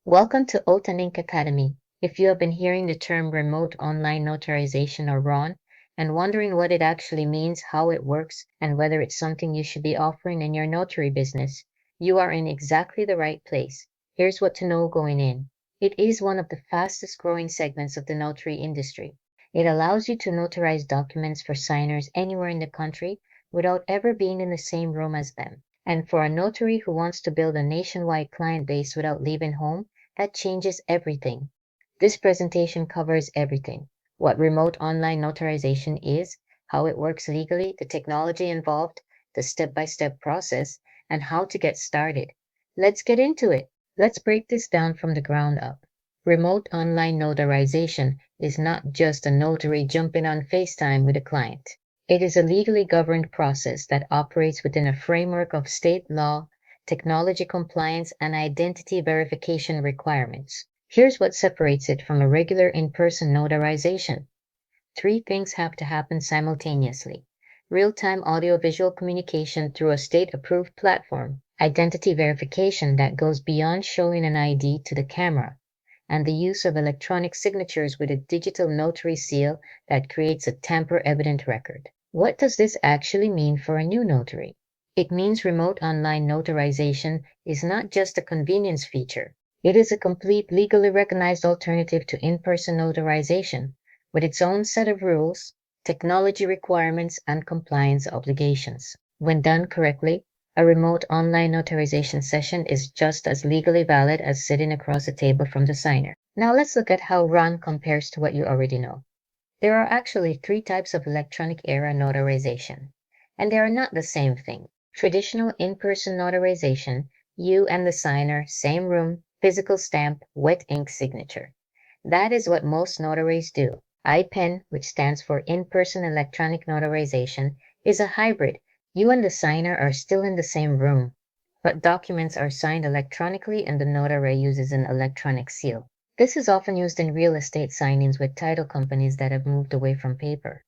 Welcome to Oath&Ink Academy. If you have been hearing the term Remote Online Notarization or RON and wondering what it actually means, how it works, and whether it's something you should be offering in your notary business, you are in exactly the right place. Here's what to know going in. It is one of the fastest growing segments of the notary industry. It allows you to notarize documents for signers anywhere in the country without ever being in the same room as them. And for a notary who wants to build a nationwide client base without leaving home, that changes everything. This presentation covers everything: what remote online notarization is, how it works legally, the technology involved, the step-by-step process, and how to get started. Let's get into it. Let's break this down from the ground up. Remote online notarization is not just a notary jumping on FaceTime with a client. It is a legally governed process that operates within a framework of state law, technology compliance, and identity verification requirements. Here's what separates it from a regular in-person notarization. Three things have to happen simultaneously: real-time audio-visual communication through a state-approved platform, identity verification that goes beyond showing an ID to the camera, and the use of electronic signatures with a digital notary seal that creates a tamper-evident record. What does this actually mean for a new notary? It means remote online notarization is not just a convenience feature. It is a complete legally recognized alternative to in-person notarization, with its own set of rules, technology requirements, and compliance obligations. When done correctly, a remote online notarization session is just as legally valid as sitting across a table from the signer. Now let's look at how RON compares to what you already know. There are actually three types of electronic era notarization, and they are not the same thing. Traditional in-person notarization, you and the signer, same room, physical stamp, wet ink signature. That is what most notaries do. IPEN, which stands for In-Person Electronic Notarization, is a hybrid. You and the signer are still in the same room, but documents are signed electronically and the notary uses an electronic seal. This is often used in real estate signings with title companies that have moved away from paper.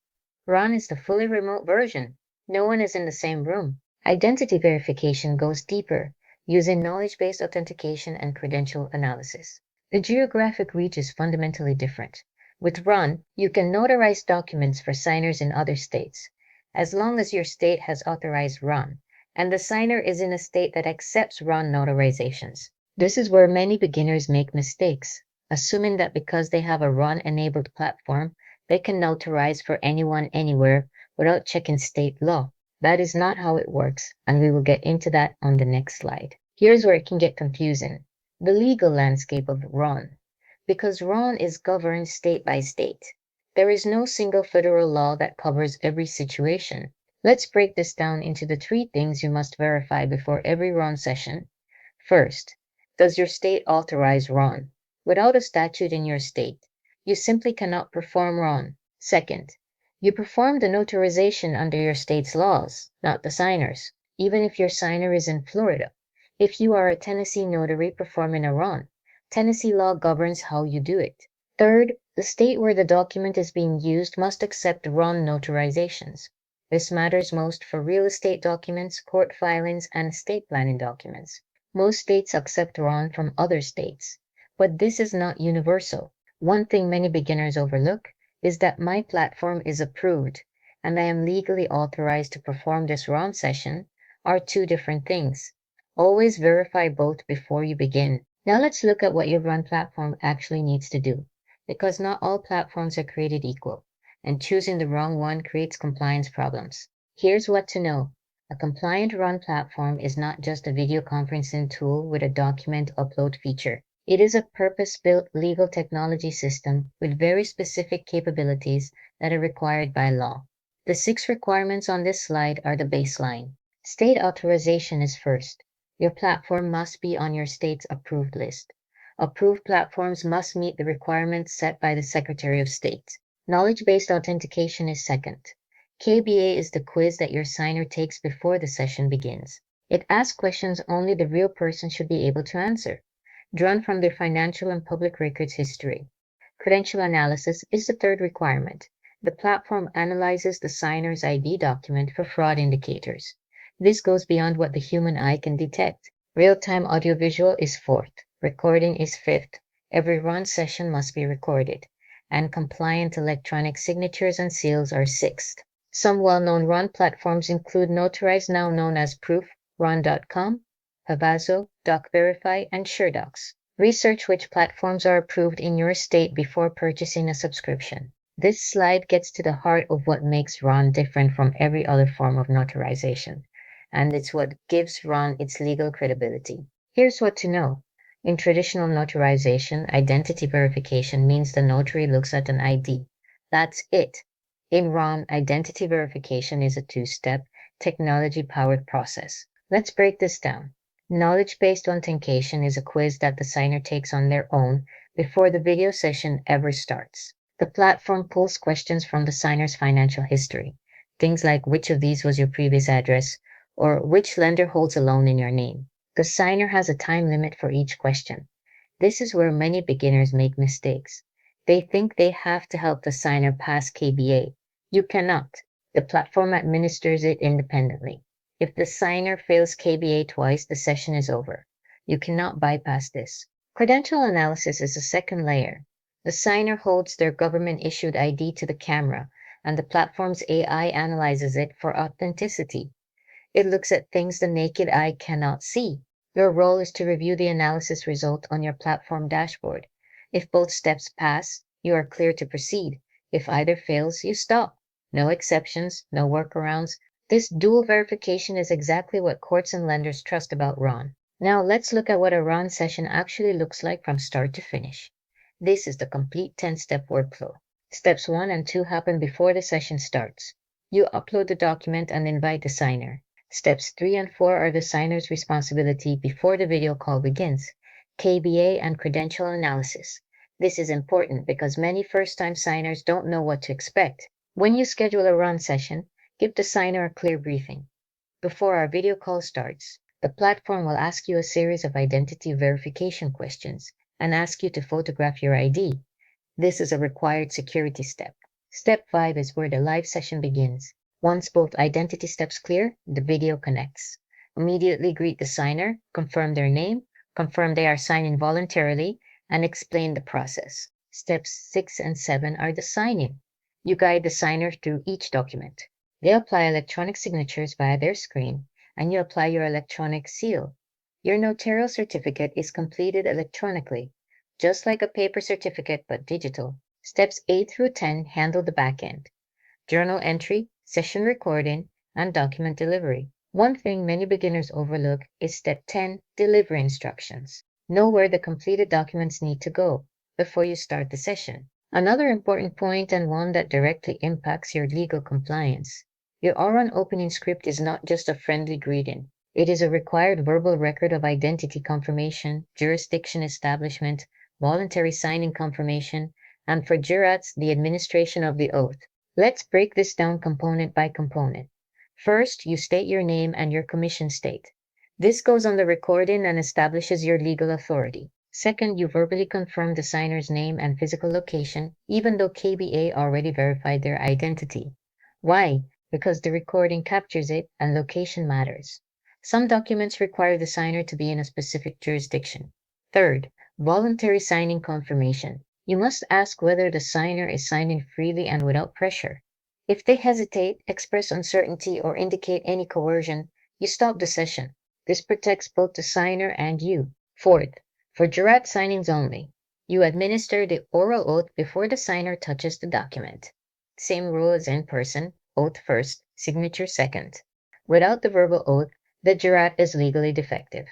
RON is the fully remote version. No one is in the same room. Identity verification goes deeper, using knowledge-based authentication and credential analysis. The geographic reach is fundamentally different. With RON, you can notarize documents for signers in other states, as long as your state has authorized RON, and the signer is in a state that accepts RON notarizations. This is where many beginners make mistakes, assuming that because they have a RON-enabled platform, they can notarize for anyone anywhere without checking state law. That is not how it works, and we will get into that on the next slide. Here's where it can get confusing: the legal landscape of RON. Because RON is governed state by state, there is no single federal law that covers every situation. Let's break this down into the three things you must verify before every RON session. First, does your state authorize RON? Without a statute in your state, you simply cannot perform RON. Second, you perform the notarization under your state's laws, not the signer's, even if your signer is in Florida. If you are a Tennessee notary performing a RON, Tennessee law governs how you do it. Third, the state where the document is being used must accept RON notarizations. This matters most for real estate documents, court filings, and estate planning documents. Most states accept RON from other states, but this is not universal. One thing many beginners overlook is that my platform is approved and I am legally authorized to perform this RON session are two different things. Always verify both before you begin. Now let's look at what your RON platform actually needs to do, because not all platforms are created equal, and choosing the wrong one creates compliance problems. Here's what to know. A compliant RON platform is not just a video conferencing tool with a document upload feature. It is a purpose-built legal technology system with very specific capabilities that are required by law. The 6 requirements on this slide are the baseline. State authorization is first. Your platform must be on your state's approved list. Approved platforms must meet the requirements set by the Secretary of State. Knowledge-based authentication is second. KBA is the quiz that your signer takes before the session begins. It asks questions only the real person should be able to answer, drawn from their financial and public records history. Credential analysis is the third requirement. The platform analyzes the signer's ID document for fraud indicators. This goes beyond what the human eye can detect. Real-time audiovisual is fourth. Recording is fifth. Every run session must be recorded, and compliant electronic signatures and seals are sixth. Some well-known run platforms include Notarized, now known as Proof, Run.com, Havazo, DocVerify, and SureDocs. Research which platforms are approved in your state before purchasing a subscription. This slide gets to the heart of what makes RON different from every other form of notarization, and it's what gives RON its legal credibility. Here's what to know. In traditional notarization, identity verification means the notary looks at an ID. That's it. In RON, identity verification is a two-step, technology-powered process. Let's break this down. Knowledge-based authentication is a quiz that the signer takes on their own before the video session ever starts. The platform pulls questions from the signer's financial history. Things like which of these was your previous address, or which lender holds a loan in your name. The signer has a time limit for each question. This is where many beginners make mistakes. They think they have to help the signer pass KBA. You cannot. The platform administers it independently. If the signer fails KBA twice, the session is over. You cannot bypass this. Credential analysis is a second layer. The signer holds their government-issued ID to the camera, and the platform's AI analyzes it for authenticity. It looks at things the naked eye cannot see. Your role is to review the analysis result on your platform dashboard. If both steps pass, you are clear to proceed. If either fails, you stop. No exceptions, no workarounds. This dual verification is exactly what courts and lenders trust about RON. Now let's look at what a RON session actually looks like from start to finish. This is the complete 10-step workflow. Steps 1 and 2 happen before the session starts. You upload the document and invite the signer. Steps 3 and 4 are the signer's responsibility before the video call begins. KBA and credential analysis. This is important because many first-time signers don't know what to expect. When you schedule a RON session, give the signer a clear briefing. Before our video call starts, the platform will ask you a series of identity verification questions and ask you to photograph your ID. This is a required security step. Step 5 is where the live session begins. Once both identity steps clear, the video connects. Immediately greet the signer, confirm their name, confirm they are signing voluntarily, and explain the process. Steps 6 and 7 are the sign-in. You guide the signer through each document. They apply electronic signatures via their screen, and you apply your electronic seal. Your notarial certificate is completed electronically, just like a paper certificate but digital. Steps 8 through 10 handle the back end. Journal entry, session recording, and document delivery. One thing many beginners overlook is step 10, delivery instructions. Know where the completed documents need to go before you start the session. Another important point, and one that directly impacts your legal compliance. Your RON opening script is not just a friendly greeting. It is a required verbal record of identity confirmation, jurisdiction establishment, voluntary signing confirmation, and for jurats, the administration of the oath. Let's break this down component by component. First, you state your name and your commission state. This goes on the recording and establishes your legal authority. Second, you verbally confirm the signer's name and physical location, even though KBA already verified their identity. Why? Because the recording captures it and location matters. Some documents require the signer to be in a specific jurisdiction. Third, voluntary signing confirmation. You must ask whether the signer is signing freely and without pressure. If they hesitate, express uncertainty, or indicate any coercion, you stop the session. This protects both the signer and you. Fourth, for jurat signings only, you administer the oral oath before the signer touches the document. Same rule as in person, oath first, signature second. Without the verbal oath, the jurat is legally defective.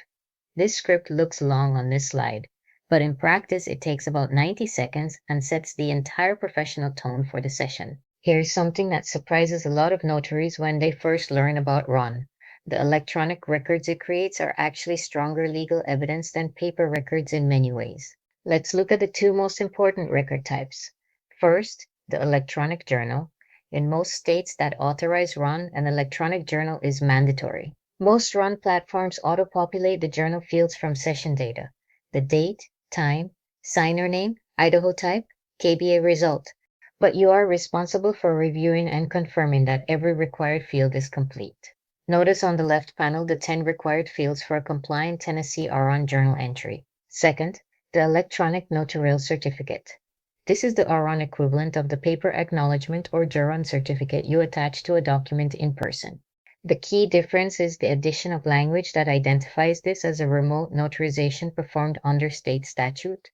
This script looks long on this slide, but in practice it takes about 90 seconds and sets the entire professional tone for the session. Here's something that surprises a lot of notaries when they first learn about RON. The electronic records it creates are actually stronger legal evidence than paper records in many ways. Let's look at the two most important record types. First, the electronic journal. In most states that authorize RON, an electronic journal is mandatory. Most RON platforms auto-populate the journal fields from session data: the date, time, signer name, Idaho type, KBA result. But you are responsible for reviewing and confirming that every required field is complete. Notice on the left panel the 10 required fields for a compliant Tennessee RON journal entry. Second, the electronic notarial certificate. This is the RON equivalent of the paper acknowledgement or juron certificate you attach to a document in person. The key difference is the addition of language that identifies this as a remote notarization performed under state statute.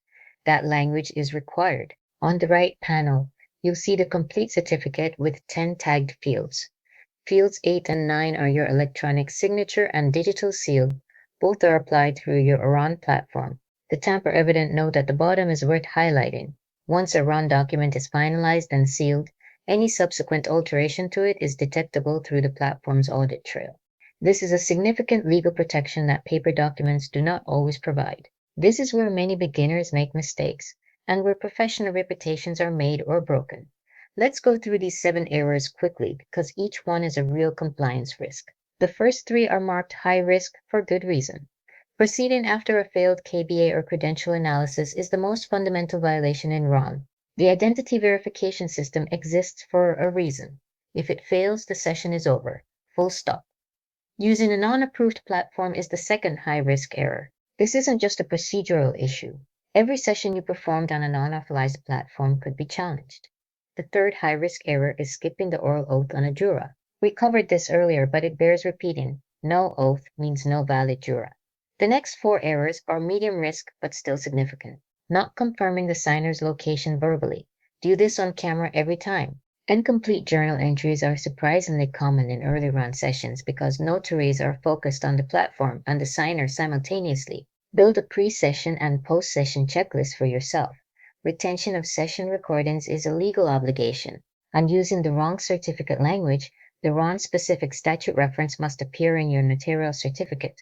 That language is required. On the right panel, you'll see the complete certificate with 10 tagged fields. Fields 8 and 9 are your electronic signature and digital seal. Both are applied through your RON platform. The tamper-evident note at the bottom is worth highlighting. Once a RON document is finalized and sealed, any subsequent alteration to it is detectable through the platform's audit trail. This is a significant legal protection that paper documents do not always provide. This is where many beginners make mistakes, and where professional reputations are made or broken. Let's go through these 7 errors quickly because each one is a real compliance risk. The first 3 are marked high risk for good reason. Proceeding after a failed KBA or credential analysis is the most fundamental violation in RON. The identity verification system exists for a reason. If it fails, the session is over. Full stop. Using a non-approved platform is the second high-risk error. This isn't just a procedural issue. Every session you performed on a non-authorized platform could be challenged. The third high-risk error is skipping the oral oath on a jura. We covered this earlier, but it bears repeating. No oath means no valid jura. The next 4 errors are medium risk but still significant. Not confirming the signer's location verbally. Do this on camera every time. Incomplete journal entries are surprisingly common in early run sessions because notaries are focused on the platform and the signer simultaneously. Build a pre-session and post-session checklist for yourself. Retention of session recordings is a legal obligation, and using the wrong certificate language, the wrong specific statute reference must appear in your notarial certificate.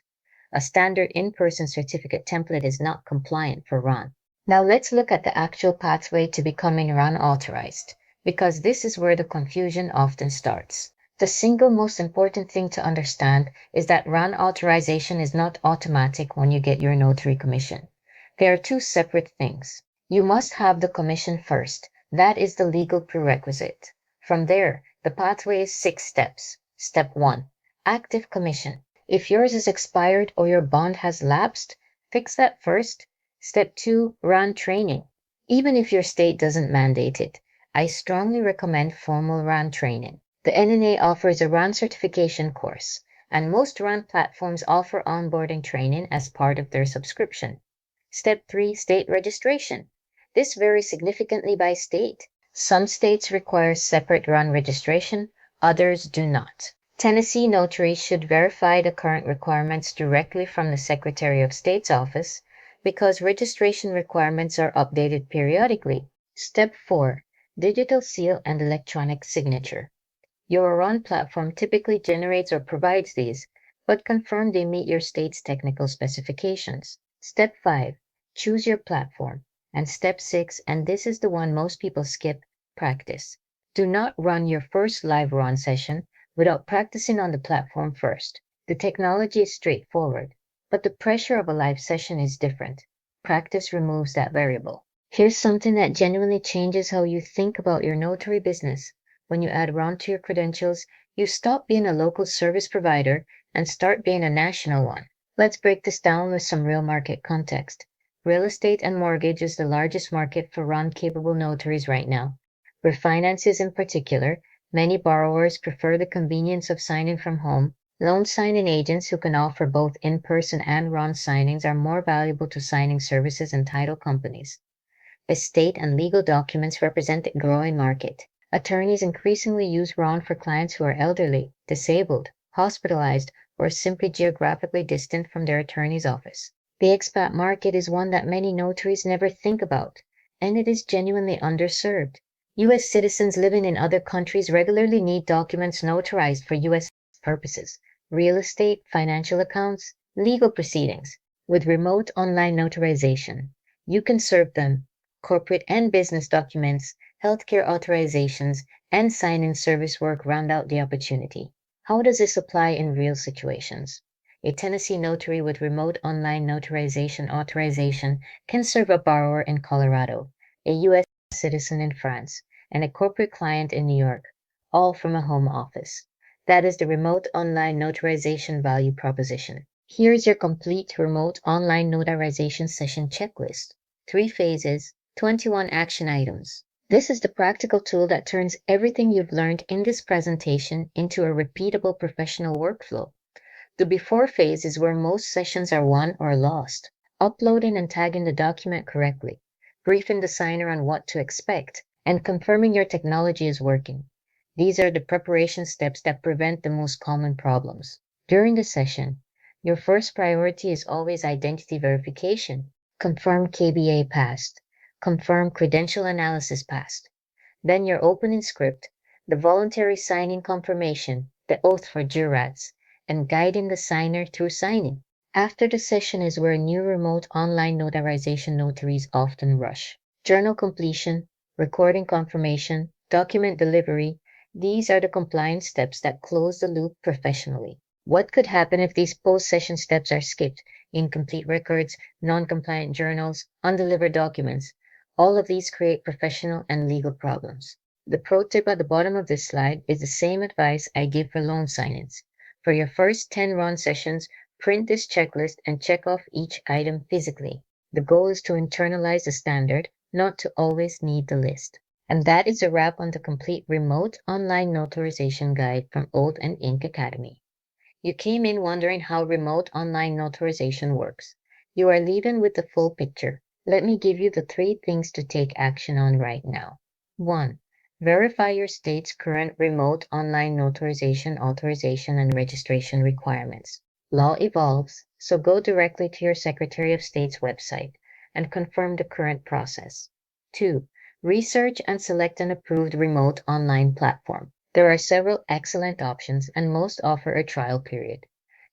A standard in-person certificate template is not compliant for RON. Now let's look at the actual pathway to becoming RON authorized, because this is where the confusion often starts. The single most important thing to understand is that RON authorization is not automatic when you get your notary commission. There are 2 separate things. You must have the commission first. That is the legal prerequisite. From there, the pathway is 6 steps. Step 1. Active commission. If yours is expired or your bond has lapsed, fix that first. Step 2. RON training. Even if your state doesn't mandate it, I strongly recommend formal RON training. The NNA offers a RON certification course, and most RON platforms offer onboarding training as part of their subscription. Step 3. State registration. This varies significantly by state. Some states require separate RON registration, others do not. Tennessee notaries should verify the current requirements directly from the Secretary of State's office because registration requirements are updated periodically. Step 4. Digital seal and electronic signature. Your RON platform typically generates or provides these, but confirm they meet your state's technical specifications. Step 5. Choose your platform. And step 6, and this is the one most people skip, practice. Do not run your first live RON session without practicing on the platform first. The technology is straightforward, but the pressure of a live session is different. Practice removes that variable. Here's something that genuinely changes how you think about your notary business. When you add RON to your credentials, you stop being a local service provider and start being a national one. Let's break this down with some real market context. Real estate and mortgage is the largest market for RON-capable notaries right now. Refinances in particular, many borrowers prefer the convenience of signing from home. Loan signing agents who can offer both in-person and RON signings are more valuable to signing services and title companies. Estate and legal documents represent a growing market. Attorneys increasingly use RON for clients who are elderly, disabled, hospitalized, or simply geographically distant from their attorney's office. The expat market is one that many notaries never think about, and it is genuinely underserved. U.S. citizens living in other countries regularly need documents notarized for U.S. purposes, real estate, financial accounts, legal proceedings. With remote online notarization, you can serve them. Corporate and business documents, healthcare authorizations, and sign-in service work round out the opportunity. How does this apply in real situations? A Tennessee notary with remote online notarization authorization can serve a borrower in Colorado, a U.S. citizen in France, and a corporate client in New York, all from a home office. That is the remote online notarization value proposition. Here's your complete remote online notarization session checklist. 3 phases, 21 action items. This is the practical tool that turns everything you've learned in this presentation into a repeatable professional workflow. The before phase is where most sessions are won or lost. Uploading and tagging the document correctly, briefing the signer on what to expect, and confirming your technology is working. These are the preparation steps that prevent the most common problems. During the session, your first priority is always identity verification. Confirm KBA passed. Confirm credential analysis passed. Then your opening script, the voluntary signing confirmation, the oath for jurats, and guiding the signer through signing. After the session is where new remote online notarization notaries often rush. Journal completion, recording confirmation, document delivery, these are the compliance steps that close the loop professionally. What could happen if these post-session steps are skipped? Incomplete records, non-compliant journals, undelivered documents. All of these create professional and legal problems. The pro tip at the bottom of this slide is the same advice I give for loan signings. For your first 10 run sessions, print this checklist and check off each item physically. The goal is to internalize the standard, not to always need the list. And that is a wrap on the complete remote online notarization guide from Oath&Ink Academy. You came in wondering how remote online notarization works. You are leaving with the full picture. Let me give you the 3 things to take action on right now. 1. Verify your state's current remote online notarization authorization and registration requirements. Law evolves, so go directly to your Secretary of State's website and confirm the current process. 2. Research and select an approved remote online platform. There are several excellent options and most offer a trial period.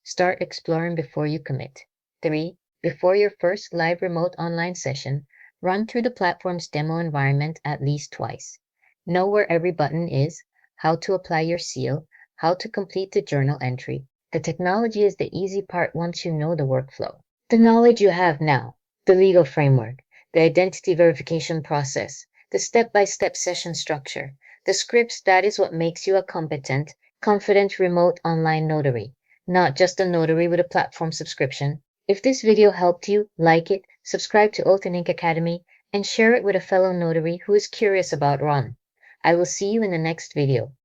Start exploring before you commit. 3. Before your first live remote online session, run through the platform's demo environment at least twice. Know where every button is, how to apply your seal, how to complete the journal entry. The technology is the easy part once you know the workflow. The knowledge you have now, the legal framework, the identity verification process, the step-by-step session structure, the scripts, that is what makes you a competent, confident remote online notary, not just a notary with a platform subscription. If this video helped you, like it, subscribe to Oath&Ink Academy, and share it with a fellow notary who is curious about RON. I will see you in the next video.